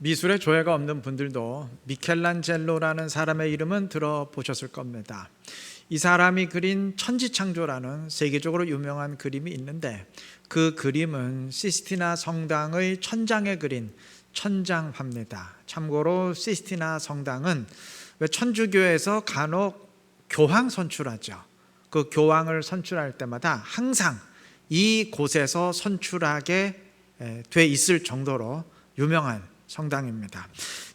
미술에 조예가 없는 분들도 미켈란젤로라는 사람의 이름은 들어보셨을 겁니다. 이 사람이 그린 천지창조라는 세계적으로 유명한 그림이 있는데, 그 그림은 시스티나 성당의 천장에 그린 천장화입니다. 참고로 시스티나 성당은 왜 천주교에서 간혹 교황 선출하죠. 그 교황을 선출할 때마다 항상 이 곳에서 선출하게 돼 있을 정도로 유명한 성당입니다.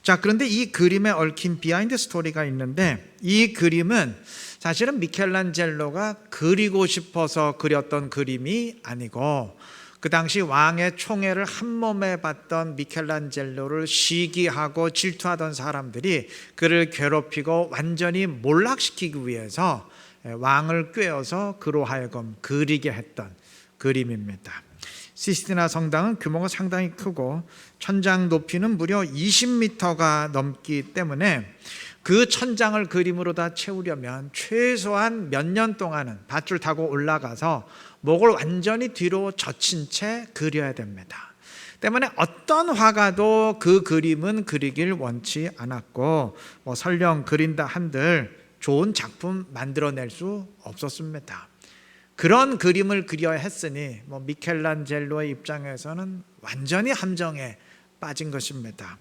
자, 그런데 이 그림에 얽힌 비하인드 스토리가 있는데, 이 그림은 사실은 미켈란젤로가 그리고 싶어서 그렸던 그림이 아니고, 그 당시 왕의 총애를 한 몸에 받던 미켈란젤로를 시기하고 질투하던 사람들이 그를 괴롭히고 완전히 몰락시키기 위해서 왕을 꾀어서 그로 하여금 그리게 했던 그림입니다. 시스티나 성당은 규모가 상당히 크고 천장 높이는 무려 20m가 넘기 때문에 그 천장을 그림으로 다 채우려면 최소한 몇 년 동안은 밧줄 타고 올라가서 목을 완전히 뒤로 젖힌 채 그려야 됩니다. 때문에 어떤 화가도 그 그림은 그리길 원치 않았고, 설령 그린다 한들 좋은 작품 만들어낼 수 없었습니다. 그런 그림을 그려야 했으니 미켈란젤로의 입장에서는 완전히 함정에 빠진 것입니다.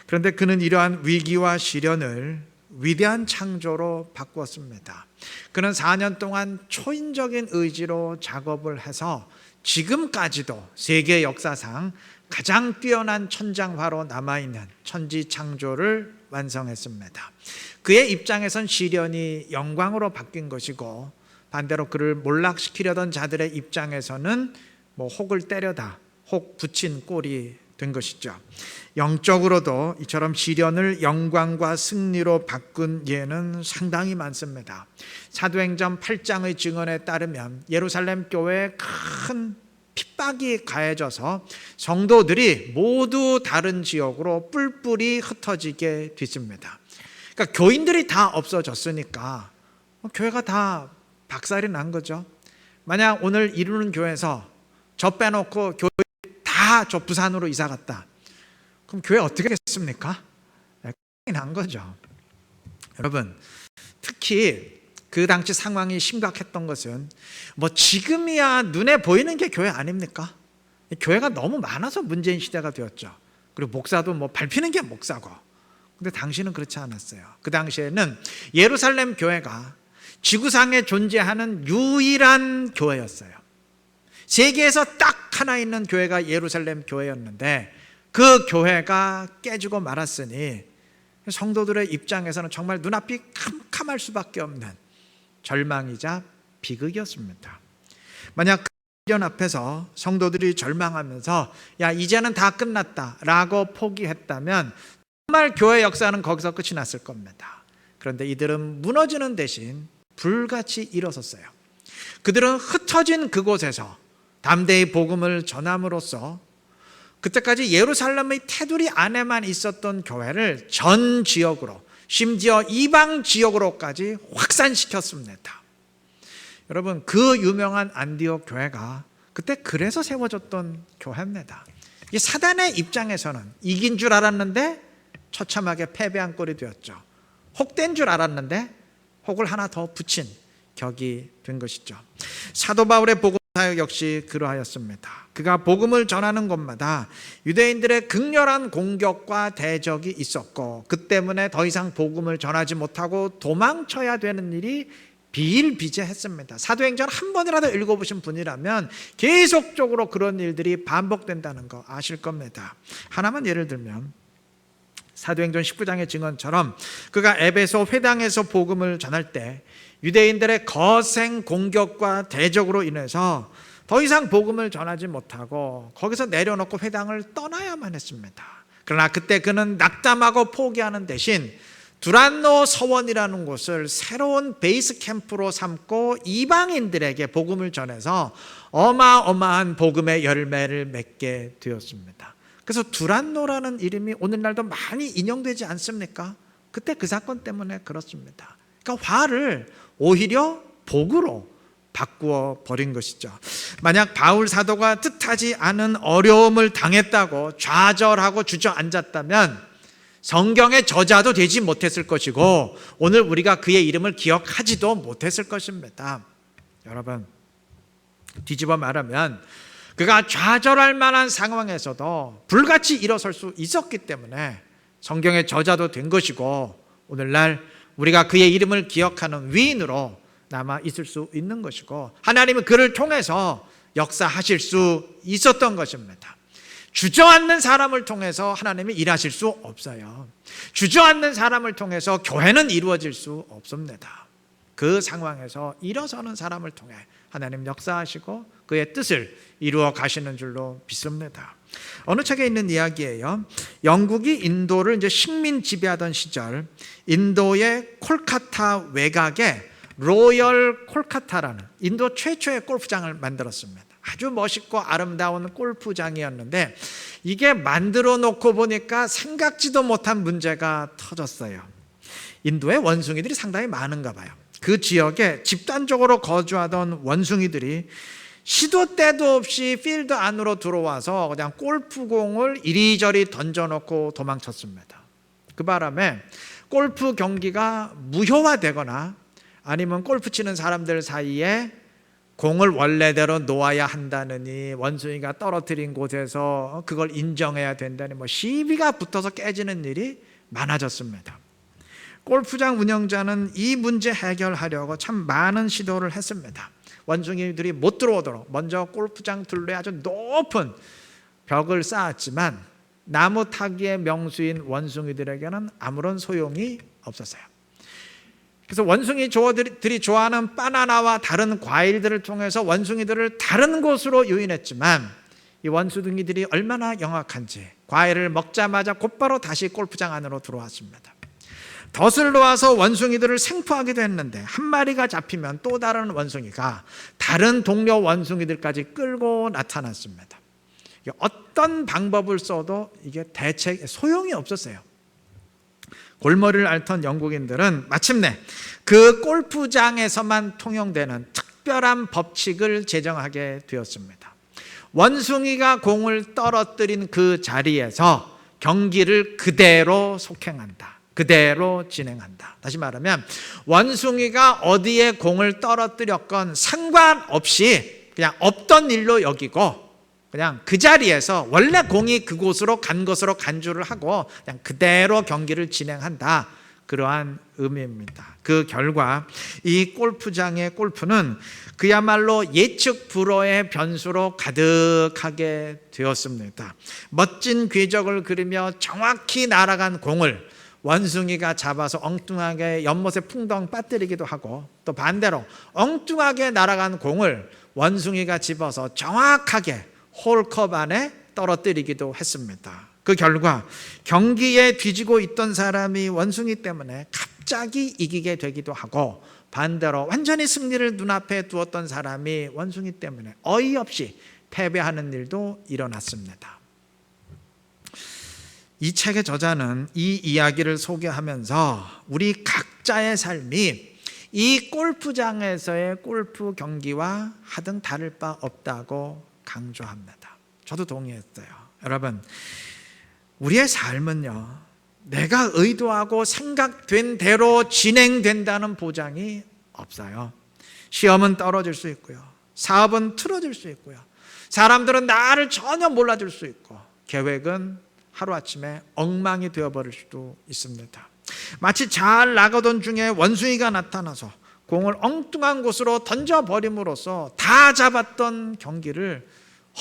그런데 그는 이러한 위기와 시련을 위대한 창조로 바꾸었습니다. 그는 4년 동안 초인적인 의지로 작업을 해서 지금까지도 세계 역사상 가장 뛰어난 천장화로 남아있는 천지창조를 완성했습니다. 그의 입장에선 시련이 영광으로 바뀐 것이고, 반대로 그를 몰락시키려던 자들의 입장에서는 혹을 때려다 혹 붙인 꼴이 된 것이죠. 영적으로도 이처럼 시련을 영광과 승리로 바꾼 예는 상당히 많습니다. 사도행전 8장의 증언에 따르면 예루살렘 교회에 큰 핍박이 가해져서 성도들이 모두 다른 지역으로 뿔뿔이 흩어지게 됐습니다. 그러니까 교인들이 다 없어졌으니까 교회가 다 박살이 난 거죠. 만약 오늘 이루는 교회에서 저 빼놓고 교회 다 저 부산으로 이사 갔다, 그럼 교회 어떻게 하겠습니까? 난 거죠. 여러분, 특히 그 당시 상황이 심각했던 것은 지금이야 눈에 보이는 게 교회 아닙니까? 교회가 너무 많아서 문재인 시대가 되었죠. 그리고 목사도 밟히는 게 목사고. 근데 당시는 그렇지 않았어요. 그 당시에는 예루살렘 교회가 지구상에 존재하는 유일한 교회였어요. 세계에서 딱 하나 있는 교회가 예루살렘 교회였는데, 그 교회가 깨지고 말았으니 성도들의 입장에서는 정말 눈앞이 캄캄할 수밖에 없는 절망이자 비극이었습니다. 만약 그 시련 앞에서 성도들이 절망하면서 야 이제는 다 끝났다 라고 포기했다면 정말 교회 역사는 거기서 끝이 났을 겁니다. 그런데 이들은 무너지는 대신 불같이 일어섰어요. 그들은 흩어진 그곳에서 담대히 복음을 전함으로써 그때까지 예루살렘의 테두리 안에만 있었던 교회를 전 지역으로, 심지어 이방 지역으로까지 확산시켰습니다. 여러분, 그 유명한 안디옥 교회가 그때 그래서 세워졌던 교회입니다. 이 사단의 입장에서는 이긴 줄 알았는데 처참하게 패배한 꼴이 되었죠. 혹된 줄 알았는데 혹을 하나 더 붙인 격이 된 것이죠. 사도 바울의 복음 사역 역시 그러하였습니다. 그가 복음을 전하는 곳마다 유대인들의 극렬한 공격과 대적이 있었고, 그 때문에 더 이상 복음을 전하지 못하고 도망쳐야 되는 일이 비일비재했습니다. 사도행전 한 번이라도 읽어보신 분이라면 계속적으로 그런 일들이 반복된다는 거 아실 겁니다. 하나만 예를 들면 사도행전 19장의 증언처럼 그가 에베소 회당에서 복음을 전할 때 유대인들의 거센 공격과 대적으로 인해서 더 이상 복음을 전하지 못하고 거기서 내려놓고 회당을 떠나야만 했습니다. 그러나 그때 그는 낙담하고 포기하는 대신 두란노 서원이라는 곳을 새로운 베이스 캠프로 삼고 이방인들에게 복음을 전해서 어마어마한 복음의 열매를 맺게 되었습니다. 그래서 두란노라는 이름이 오늘날도 많이 인용되지 않습니까? 그때 그 사건 때문에 그렇습니다. 그러니까 화를 오히려 복으로 바꾸어 버린 것이죠. 만약 바울 사도가 뜻하지 않은 어려움을 당했다고 좌절하고 주저앉았다면 성경의 저자도 되지 못했을 것이고 오늘 우리가 그의 이름을 기억하지도 못했을 것입니다. 여러분, 뒤집어 말하면 그가 좌절할 만한 상황에서도 불같이 일어설 수 있었기 때문에 성경의 저자도 된 것이고 오늘날 우리가 그의 이름을 기억하는 위인으로 남아 있을 수 있는 것이고 하나님은 그를 통해서 역사하실 수 있었던 것입니다. 주저앉는 사람을 통해서 하나님이 일하실 수 없어요. 주저앉는 사람을 통해서 교회는 이루어질 수 없습니다. 그 상황에서 일어서는 사람을 통해 하나님 역사하시고 그의 뜻을 이루어 가시는 줄로 믿습니다. 어느 책에 있는 이야기예요. 영국이 인도를 이제 식민 지배하던 시절 인도의 콜카타 외곽에 로열 콜카타라는 인도 최초의 골프장을 만들었습니다. 아주 멋있고 아름다운 골프장이었는데 이게 만들어 놓고 보니까 생각지도 못한 문제가 터졌어요. 인도에 원숭이들이 상당히 많은가 봐요. 그 지역에 집단적으로 거주하던 원숭이들이 시도 때도 없이 필드 안으로 들어와서 그냥 골프공을 이리저리 던져놓고 도망쳤습니다. 그 바람에 골프 경기가 무효화되거나 아니면 골프 치는 사람들 사이에 공을 원래대로 놓아야 한다느니 원숭이가 떨어뜨린 곳에서 그걸 인정해야 된다니 시비가 붙어서 깨지는 일이 많아졌습니다. 골프장 운영자는 이 문제 해결하려고 참 많은 시도를 했습니다. 원숭이들이 못 들어오도록 먼저 골프장 둘레 아주 높은 벽을 쌓았지만 나무 타기의 명수인 원숭이들에게는 아무런 소용이 없었어요. 그래서 원숭이들이 좋아하는 바나나와 다른 과일들을 통해서 원숭이들을 다른 곳으로 유인했지만 이 원숭이들이 얼마나 영악한지 과일을 먹자마자 곧바로 다시 골프장 안으로 들어왔습니다. 덫을 놓아서 원숭이들을 생포하기도 했는데 한 마리가 잡히면 또 다른 원숭이가 다른 동료 원숭이들까지 끌고 나타났습니다. 어떤 방법을 써도 이게 대체 소용이 없었어요. 골머리를 앓던 영국인들은 마침내 그 골프장에서만 통용되는 특별한 법칙을 제정하게 되었습니다. 원숭이가 공을 떨어뜨린 그 자리에서 경기를 그대로 속행한다. 그대로 진행한다. 다시 말하면 원숭이가 어디에 공을 떨어뜨렸건 상관없이 그냥 없던 일로 여기고 그냥 그 자리에서 원래 공이 그곳으로 간 것으로 간주를 하고 그냥 그대로 경기를 진행한다. 그러한 의미입니다. 그 결과 이 골프장의 골프는 그야말로 예측 불허의 변수로 가득하게 되었습니다. 멋진 궤적을 그리며 정확히 날아간 공을 원숭이가 잡아서 엉뚱하게 연못에 풍덩 빠뜨리기도 하고 또 반대로 엉뚱하게 날아간 공을 원숭이가 집어서 정확하게 홀컵 안에 떨어뜨리기도 했습니다. 그 결과 경기에 뒤지고 있던 사람이 원숭이 때문에 갑자기 이기게 되기도 하고 반대로 완전히 승리를 눈앞에 두었던 사람이 원숭이 때문에 어이없이 패배하는 일도 일어났습니다. 이 책의 저자는 이 이야기를 소개하면서 우리 각자의 삶이 이 골프장에서의 골프 경기와 하등 다를 바 없다고 강조합니다. 저도 동의했어요. 여러분, 우리의 삶은요, 내가 의도하고 생각된 대로 진행된다는 보장이 없어요. 시험은 떨어질 수 있고요. 사업은 틀어질 수 있고요. 사람들은 나를 전혀 몰라줄 수 있고 계획은 하루아침에 엉망이 되어버릴 수도 있습니다. 마치 잘 나가던 중에 원숭이가 나타나서 공을 엉뚱한 곳으로 던져버림으로써 다 잡았던 경기를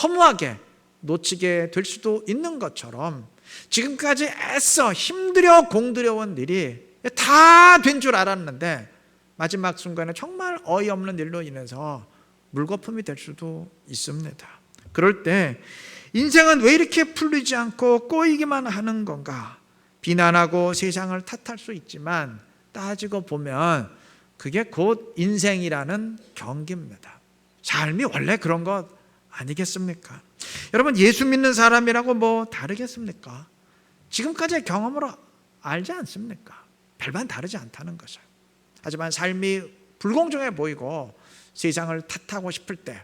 허무하게 놓치게 될 수도 있는 것처럼 지금까지 애써 힘들여 공들여온 일이 다 된 줄 알았는데 마지막 순간에 정말 어이없는 일로 인해서 물거품이 될 수도 있습니다. 그럴 때 인생은 왜 이렇게 풀리지 않고 꼬이기만 하는 건가? 비난하고 세상을 탓할 수 있지만 따지고 보면 그게 곧 인생이라는 경기입니다. 삶이 원래 그런 것 아니겠습니까? 여러분, 예수 믿는 사람이라고 뭐 다르겠습니까? 지금까지의 경험으로 알지 않습니까? 별반 다르지 않다는 것을. 하지만 삶이 불공정해 보이고 세상을 탓하고 싶을 때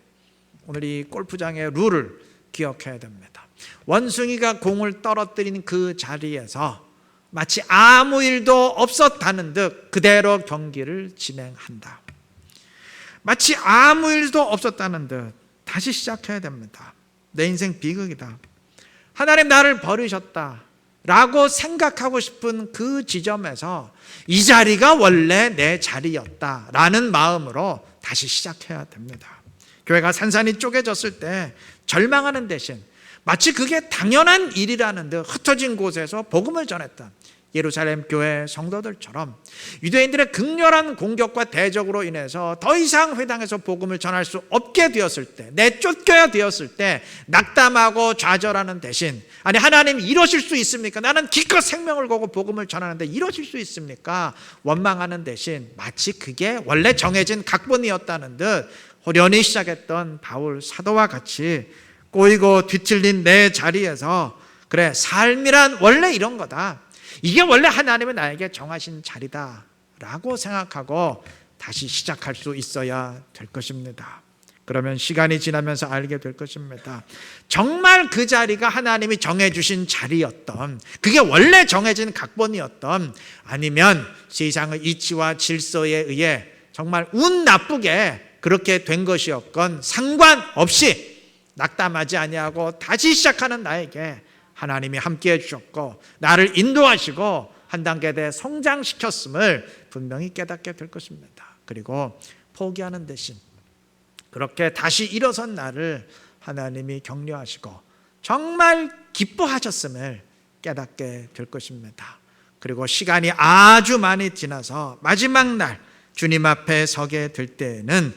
오늘 이 골프장의 룰을 기억해야 됩니다. 원숭이가 공을 떨어뜨린 그 자리에서 마치 아무 일도 없었다는 듯 그대로 경기를 진행한다. 마치 아무 일도 없었다는 듯 다시 시작해야 됩니다. 내 인생 비극이다. 하나님 나를 버리셨다 라고 생각하고 싶은 그 지점에서 이 자리가 원래 내 자리였다 라는 마음으로 다시 시작해야 됩니다. 교회가 산산이 쪼개졌을 때 절망하는 대신 마치 그게 당연한 일이라는 듯 흩어진 곳에서 복음을 전했던 예루살렘 교회 성도들처럼 유대인들의 극렬한 공격과 대적으로 인해서 더 이상 회당에서 복음을 전할 수 없게 되었을 때, 내쫓겨야 되었을 때 낙담하고 좌절하는 대신, 아니 하나님 이러실 수 있습니까? 나는 기껏 생명을 걸고 복음을 전하는데 이러실 수 있습니까? 원망하는 대신 마치 그게 원래 정해진 각본이었다는 듯 호련히 시작했던 바울 사도와 같이 꼬이고 뒤틀린 내 자리에서 그래, 삶이란 원래 이런 거다, 이게 원래 하나님은 나에게 정하신 자리다 라고 생각하고 다시 시작할 수 있어야 될 것입니다. 그러면 시간이 지나면서 알게 될 것입니다. 정말 그 자리가 하나님이 정해주신 자리였던, 그게 원래 정해진 각본이었던, 아니면 세상의 이치와 질서에 의해 정말 운 나쁘게 그렇게 된 것이었건 상관없이 낙담하지 아니하고 다시 시작하는 나에게 하나님이 함께해 주셨고 나를 인도하시고 한 단계 더 성장시켰음을 분명히 깨닫게 될 것입니다. 그리고 포기하는 대신 그렇게 다시 일어선 나를 하나님이 격려하시고 정말 기뻐하셨음을 깨닫게 될 것입니다. 그리고 시간이 아주 많이 지나서 마지막 날 주님 앞에 서게 될 때에는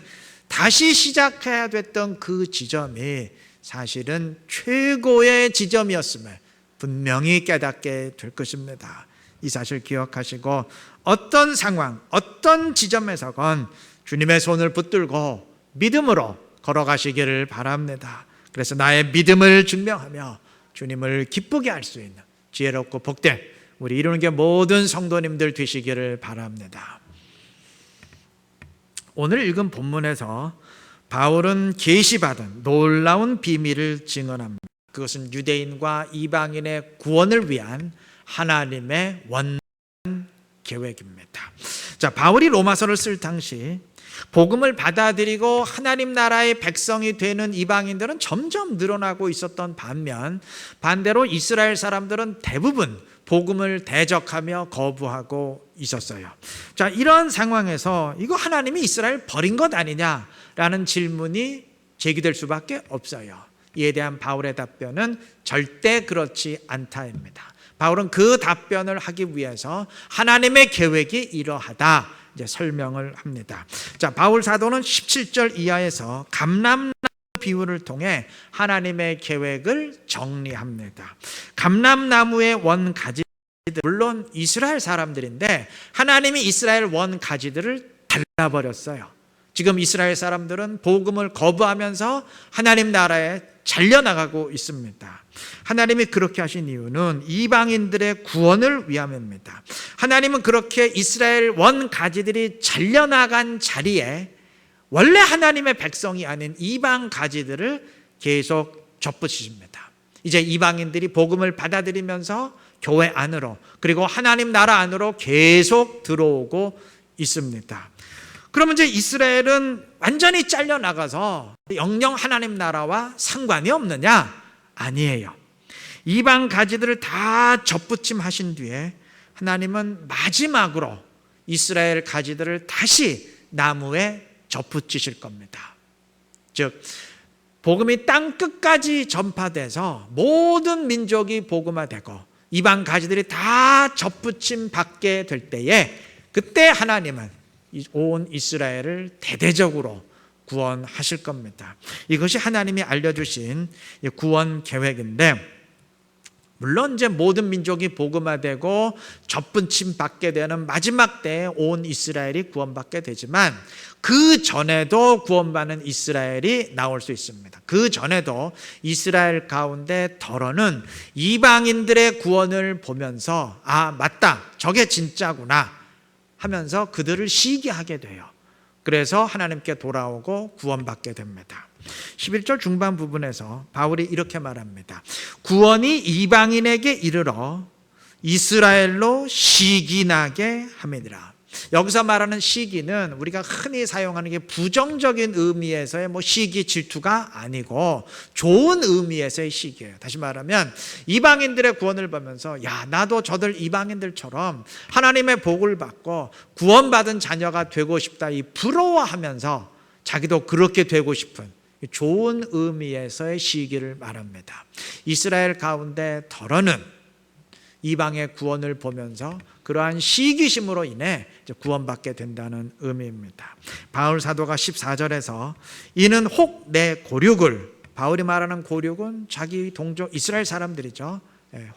다시 시작해야 됐던 그 지점이 사실은 최고의 지점이었음을 분명히 깨닫게 될 것입니다. 이 사실 기억하시고 어떤 상황, 어떤 지점에서건 주님의 손을 붙들고 믿음으로 걸어가시기를 바랍니다. 그래서 나의 믿음을 증명하며 주님을 기쁘게 할 수 있는 지혜롭고 복된 우리 이루는교회 모든 성도님들 되시기를 바랍니다. 오늘 읽은 본문에서 바울은 계시받은 놀라운 비밀을 증언합니다. 그것은 유대인과 이방인의 구원을 위한 하나님의 원한 계획입니다. 자, 바울이 로마서를 쓸 당시 복음을 받아들이고 하나님 나라의 백성이 되는 이방인들은 점점 늘어나고 있었던 반면 반대로 이스라엘 사람들은 대부분 복음을 대적하며 거부하고 있었어요. 자, 이런 상황에서 이거 하나님이 이스라엘 버린 것 아니냐라는 질문이 제기될 수밖에 없어요. 이에 대한 바울의 답변은 절대 그렇지 않다입니다. 바울은 그 답변을 하기 위해서 하나님의 계획이 이러하다 이제 설명을 합니다. 자, 바울 사도는 17절 이하에서 감람나무 비유를 통해 하나님의 계획을 정리합니다. 감람나무의 원 가지들, 물론 이스라엘 사람들인데 하나님이 이스라엘 원 가지들을 잘라버렸어요. 지금 이스라엘 사람들은 복음을 거부하면서 하나님 나라에 잘려나가고 있습니다. 하나님이 그렇게 하신 이유는 이방인들의 구원을 위함입니다. 하나님은 그렇게 이스라엘 원 가지들이 잘려나간 자리에 원래 하나님의 백성이 아닌 이방 가지들을 계속 접붙이십니다. 이제 이방인들이 복음을 받아들이면서 교회 안으로 그리고 하나님 나라 안으로 계속 들어오고 있습니다. 그러면 이제 이스라엘은 완전히 잘려나가서 영영 하나님 나라와 상관이 없느냐? 아니에요. 이방 가지들을 다 접붙임하신 뒤에 하나님은 마지막으로 이스라엘 가지들을 다시 나무에 접붙이실 겁니다. 즉 복음이 땅 끝까지 전파돼서 모든 민족이 복음화되고 이방 가지들이 다 접붙임 받게 될 때에 그때 하나님은 온 이스라엘을 대대적으로 구원하실 겁니다. 이것이 하나님이 알려주신 구원 계획인데 물론 이제 모든 민족이 복음화되고 접붙임 받게 되는 마지막 때에 온 이스라엘이 구원받게 되지만 그 전에도 구원받는 이스라엘이 나올 수 있습니다. 그 전에도 이스라엘 가운데 더러는 이방인들의 구원을 보면서 아 맞다 저게 진짜구나 하면서 그들을 시기하게 돼요. 그래서 하나님께 돌아오고 구원받게 됩니다. 11절 중반 부분에서 바울이 이렇게 말합니다. 구원이 이방인에게 이르러 이스라엘로 시기나게 함이니라. 여기서 말하는 시기는 우리가 흔히 사용하는 게 부정적인 의미에서의 시기 질투가 아니고 좋은 의미에서의 시기예요. 다시 말하면 이방인들의 구원을 보면서 나도 저들 이방인들처럼 하나님의 복을 받고 구원받은 자녀가 되고 싶다, 이 부러워하면서 자기도 그렇게 되고 싶은 좋은 의미에서의 시기를 말합니다. 이스라엘 가운데 덜어는 이방의 구원을 보면서 그러한 시기심으로 인해 구원받게 된다는 의미입니다. 바울 사도가 14절에서 이는 혹 내 고륙을, 바울이 말하는 고륙은 자기 동족 이스라엘 사람들이죠.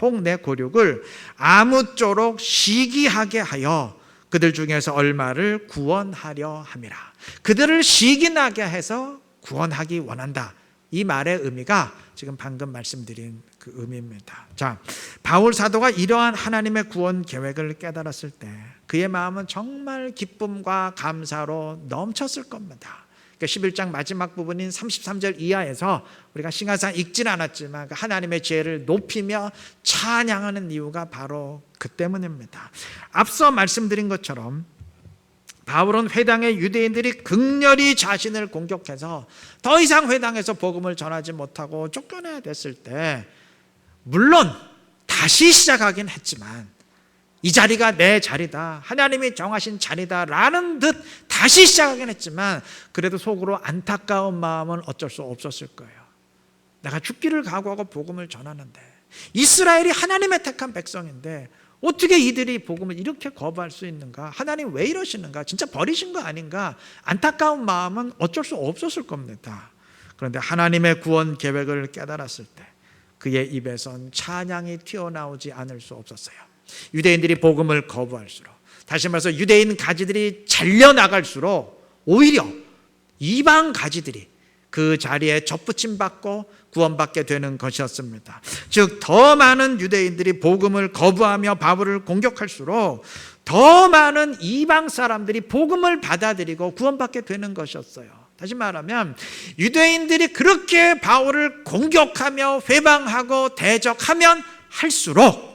혹 내 고륙을 아무쪼록 시기하게 하여 그들 중에서 얼마를 구원하려 함이라. 그들을 시기나게 해서 구원하기 원한다. 이 말의 의미가 지금 방금 말씀드린 그 의미입니다. 자, 바울 사도가 이러한 하나님의 구원 계획을 깨달았을 때 그의 마음은 정말 기쁨과 감사로 넘쳤을 겁니다. 그러니까 11장 마지막 부분인 33절 이하에서 우리가 싱하상 읽진 않았지만 하나님의 지혜를 높이며 찬양하는 이유가 바로 그 때문입니다. 앞서 말씀드린 것처럼 바울은 회당의 유대인들이 극렬히 자신을 공격해서 더 이상 회당에서 복음을 전하지 못하고 쫓겨나야 됐을 때 물론 다시 시작하긴 했지만 이 자리가 내 자리다, 하나님이 정하신 자리다 라는 듯 다시 시작하긴 했지만 그래도 속으로 안타까운 마음은 어쩔 수 없었을 거예요. 내가 죽기를 각오하고 복음을 전하는데 이스라엘이 하나님의 택한 백성인데 어떻게 이들이 복음을 이렇게 거부할 수 있는가? 하나님 왜 이러시는가? 진짜 버리신 거 아닌가? 안타까운 마음은 어쩔 수 없었을 겁니다. 그런데 하나님의 구원 계획을 깨달았을 때 그의 입에선 찬양이 튀어나오지 않을 수 없었어요. 유대인들이 복음을 거부할수록, 다시 말해서 유대인 가지들이 잘려나갈수록 오히려 이방 가지들이 그 자리에 접붙임 받고 구원받게 되는 것이었습니다. 즉 더 많은 유대인들이 복음을 거부하며 바울을 공격할수록 더 많은 이방 사람들이 복음을 받아들이고 구원받게 되는 것이었어요. 다시 말하면 유대인들이 그렇게 바울을 공격하며 회방하고 대적하면 할수록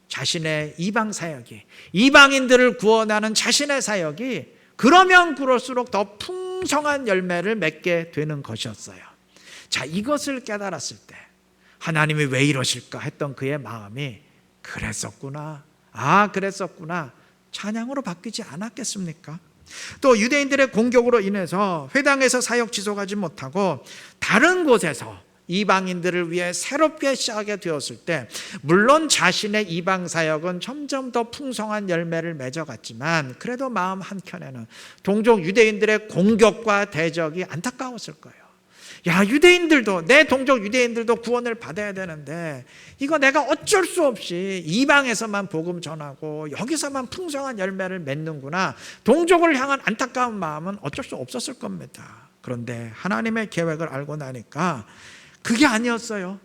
자신의 이방 사역이, 이방인들을 구원하는 자신의 사역이 그러면 그럴수록 더 풍성한 열매를 맺게 되는 것이었어요. 자, 이것을 깨달았을 때 하나님이 왜 이러실까 했던 그의 마음이 그랬었구나, 그랬었구나, 찬양으로 바뀌지 않았겠습니까? 또 유대인들의 공격으로 인해서 회당에서 사역 지속하지 못하고 다른 곳에서 이방인들을 위해 새롭게 시작하게 되었을 때 물론 자신의 이방 사역은 점점 더 풍성한 열매를 맺어갔지만 그래도 마음 한켠에는 동족 유대인들의 공격과 대적이 안타까웠을 거예요. 유대인들도, 내 동족 유대인들도 구원을 받아야 되는데 이거 내가 어쩔 수 없이 이방에서만 복음 전하고 여기서만 풍성한 열매를 맺는구나. 동족을 향한 안타까운 마음은 어쩔 수 없었을 겁니다. 그런데 하나님의 계획을 알고 나니까 그게 아니었어요.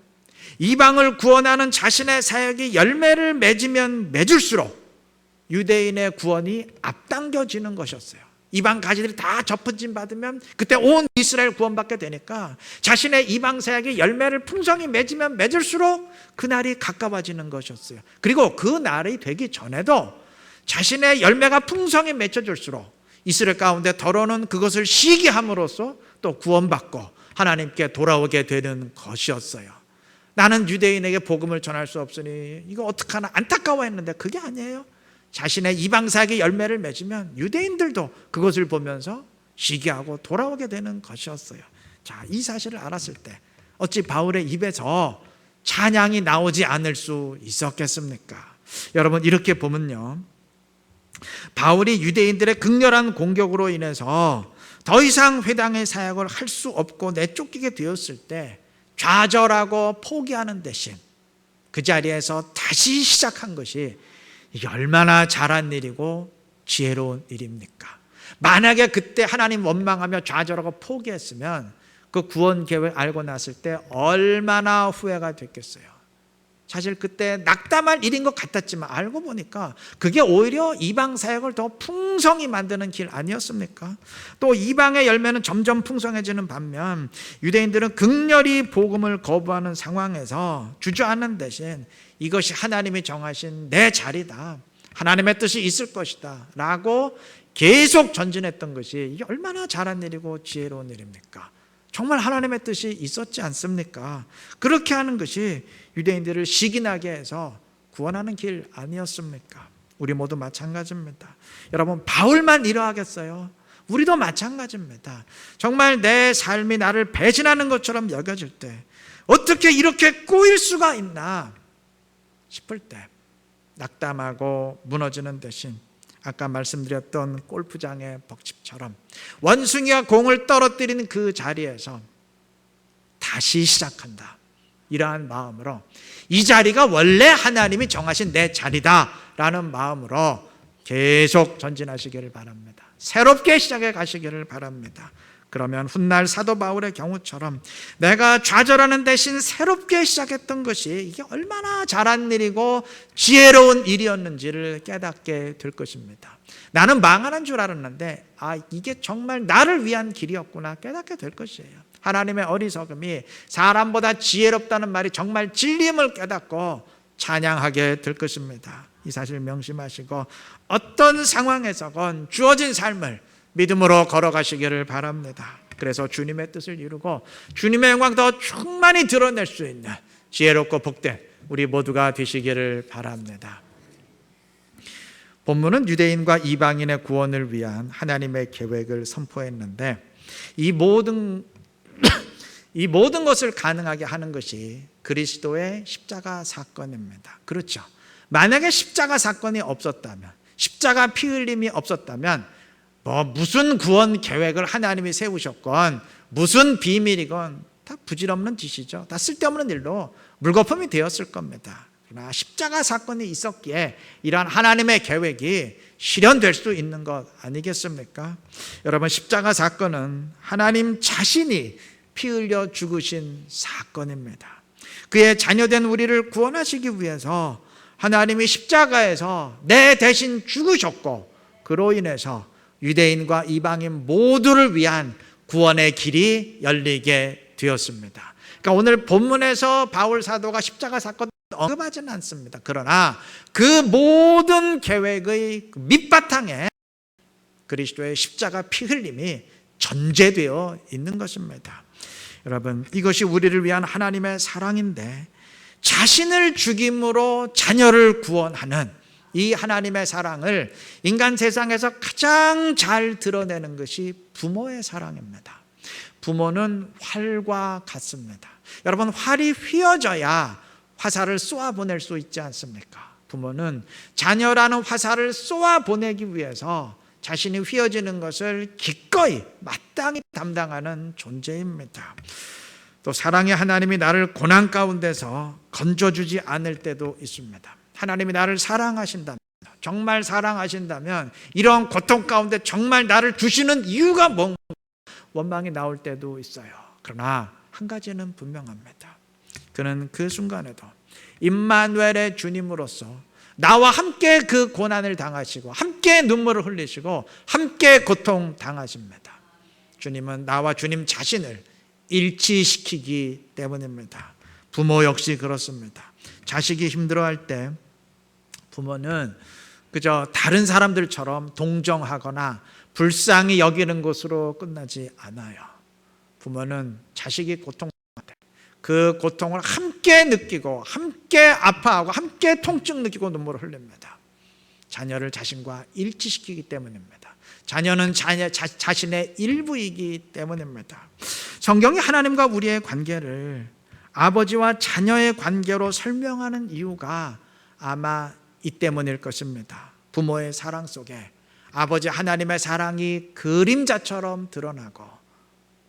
이방을 구원하는 자신의 사역이 열매를 맺으면 맺을수록 유대인의 구원이 앞당겨지는 것이었어요. 이방 가지들이 다 접붙임 받으면 그때 온 이스라엘 구원받게 되니까 자신의 이방 사역이 열매를 풍성히 맺으면 맺을수록 그날이 가까워지는 것이었어요. 그리고 그 날이 되기 전에도 자신의 열매가 풍성히 맺혀질수록 이스라엘 가운데 더러는 그것을 시기함으로써 또 구원받고 하나님께 돌아오게 되는 것이었어요. 나는 유대인에게 복음을 전할 수 없으니 이거 어떡하나 안타까워했는데 그게 아니에요. 자신의 이방 사역의 열매를 맺으면 유대인들도 그것을 보면서 시기하고 돌아오게 되는 것이었어요. 자, 이 사실을 알았을 때 어찌 바울의 입에서 찬양이 나오지 않을 수 있었겠습니까? 여러분, 이렇게 보면요, 바울이 유대인들의 극렬한 공격으로 인해서 더 이상 회당의 사역을 할 수 없고 내쫓기게 되었을 때 좌절하고 포기하는 대신 그 자리에서 다시 시작한 것이 이게 얼마나 잘한 일이고 지혜로운 일입니까? 만약에 그때 하나님 원망하며 좌절하고 포기했으면 그 구원 계획 알고 났을 때 얼마나 후회가 됐겠어요. 사실 그때 낙담할 일인 것 같았지만 알고 보니까 그게 오히려 이방 사역을 더 풍성히 만드는 길 아니었습니까? 또 이방의 열매는 점점 풍성해지는 반면 유대인들은 극렬히 복음을 거부하는 상황에서 주저앉는 대신 이것이 하나님이 정하신 내 자리다, 하나님의 뜻이 있을 것이다 라고 계속 전진했던 것이 이게 얼마나 잘한 일이고 지혜로운 일입니까? 정말 하나님의 뜻이 있었지 않습니까? 그렇게 하는 것이 유대인들을 시기나게 해서 구원하는 길 아니었습니까? 우리 모두 마찬가지입니다. 여러분, 바울만 이러하겠어요? 우리도 마찬가지입니다. 정말 내 삶이 나를 배신하는 것처럼 여겨질 때 어떻게 이렇게 꼬일 수가 있나 싶을 때 낙담하고 무너지는 대신 아까 말씀드렸던 골프장의 벅집처럼 원숭이가 공을 떨어뜨리는 그 자리에서 다시 시작한다, 이러한 마음으로 이 자리가 원래 하나님이 정하신 내 자리다 라는 마음으로 계속 전진하시기를 바랍니다. 새롭게 시작해 가시기를 바랍니다. 그러면 훗날 사도 바울의 경우처럼 내가 좌절하는 대신 새롭게 시작했던 것이 이게 얼마나 잘한 일이고 지혜로운 일이었는지를 깨닫게 될 것입니다. 나는 망하는 줄 알았는데 이게 정말 나를 위한 길이었구나 깨닫게 될 것이에요. 하나님의 어리석음이 사람보다 지혜롭다는 말이 정말 진리임을 깨닫고 찬양하게 될 것입니다. 이 사실 명심하시고 어떤 상황에서건 주어진 삶을 믿음으로 걸어가시기를 바랍니다. 그래서 주님의 뜻을 이루고 주님의 영광 더 충만히 드러낼 수 있는 지혜롭고 복된 우리 모두가 되시기를 바랍니다. 본문은 유대인과 이방인의 구원을 위한 하나님의 계획을 선포했는데 이 모든 것을 가능하게 하는 것이 그리스도의 십자가 사건입니다. 그렇죠. 만약에 십자가 사건이 없었다면, 십자가 피 흘림이 없었다면 무슨 구원 계획을 하나님이 세우셨건 무슨 비밀이건 다 부질없는 짓이죠. 다 쓸데없는 일로 물거품이 되었을 겁니다. 그러나 십자가 사건이 있었기에 이러한 하나님의 계획이 실현될 수 있는 것 아니겠습니까? 여러분, 십자가 사건은 하나님 자신이 피 흘려 죽으신 사건입니다. 그의 자녀된 우리를 구원하시기 위해서 하나님이 십자가에서 내 대신 죽으셨고 그로 인해서 유대인과 이방인 모두를 위한 구원의 길이 열리게 되었습니다. 그러니까 오늘 본문에서 바울 사도가 십자가 사건을 언급하지는 않습니다. 그러나 그 모든 계획의 밑바탕에 그리스도의 십자가 피 흘림이 전제되어 있는 것입니다. 여러분, 이것이 우리를 위한 하나님의 사랑인데 자신을 죽임으로 자녀를 구원하는 이 하나님의 사랑을 인간 세상에서 가장 잘 드러내는 것이 부모의 사랑입니다. 부모는 활과 같습니다. 여러분, 활이 휘어져야 화살을 쏘아 보낼 수 있지 않습니까? 부모는 자녀라는 화살을 쏘아 보내기 위해서 자신이 휘어지는 것을 기꺼이 마땅히 담당하는 존재입니다. 또 사랑의 하나님이 나를 고난 가운데서 건져주지 않을 때도 있습니다. 하나님이 나를 사랑하신다면, 정말 사랑하신다면 이런 고통 가운데 정말 나를 두시는 이유가 뭔가 원망이 나올 때도 있어요. 그러나 한 가지는 분명합니다. 그는 그 순간에도 임마누엘의 주님으로서 나와 함께 그 고난을 당하시고 함께 눈물을 흘리시고 함께 고통 당하십니다. 주님은 나와 주님 자신을 일치시키기 때문입니다. 부모 역시 그렇습니다. 자식이 힘들어할 때 부모는 그저 다른 사람들처럼 동정하거나 불쌍히 여기는 것으로 끝나지 않아요. 부모는 자식이 고통할 때 그 고통을 함께 느끼고 함께 아파하고 함께 통증 느끼고 눈물을 흘립니다. 자녀를 자신과 일치시키기 때문입니다. 자녀는 자신의 일부이기 때문입니다. 성경이 하나님과 우리의 관계를 아버지와 자녀의 관계로 설명하는 이유가 아마 이 때문일 것입니다. 부모의 사랑 속에 아버지 하나님의 사랑이 그림자처럼 드러나고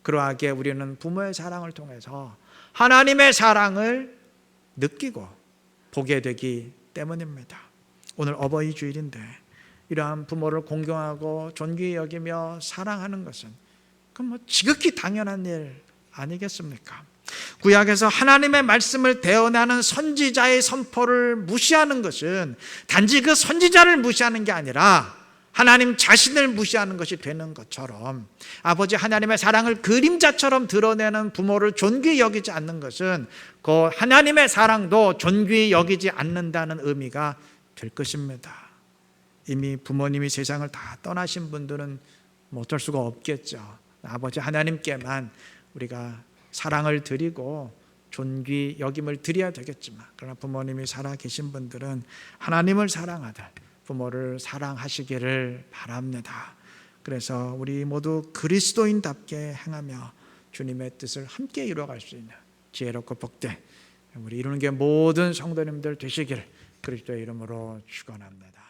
그러하게 우리는 부모의 사랑을 통해서 하나님의 사랑을 느끼고 보게 되기 때문입니다. 오늘 어버이 주일인데 이러한 부모를 공경하고 존귀히 여기며 사랑하는 것은 그건 지극히 당연한 일 아니겠습니까? 구약에서 하나님의 말씀을 대언하는 선지자의 선포를 무시하는 것은 단지 그 선지자를 무시하는 게 아니라 하나님 자신을 무시하는 것이 되는 것처럼, 아버지 하나님의 사랑을 그림자처럼 드러내는 부모를 존귀히 여기지 않는 것은 그 하나님의 사랑도 존귀히 여기지 않는다는 의미가 될 것입니다. 이미 부모님이 세상을 다 떠나신 분들은 어쩔 수가 없겠죠. 아버지 하나님께만 우리가 사랑을 드리고 존귀 여김을 드려야 되겠지만, 그러나 부모님이 살아 계신 분들은 하나님을 사랑하듯 부모를 사랑하시기를 바랍니다. 그래서 우리 모두 그리스도인답게 행하며 주님의 뜻을 함께 이루어갈 수 있는 지혜롭고 복된 우리 이루는 게 모든 성도님들 되시기를 그리스도의 이름으로 축원합니다.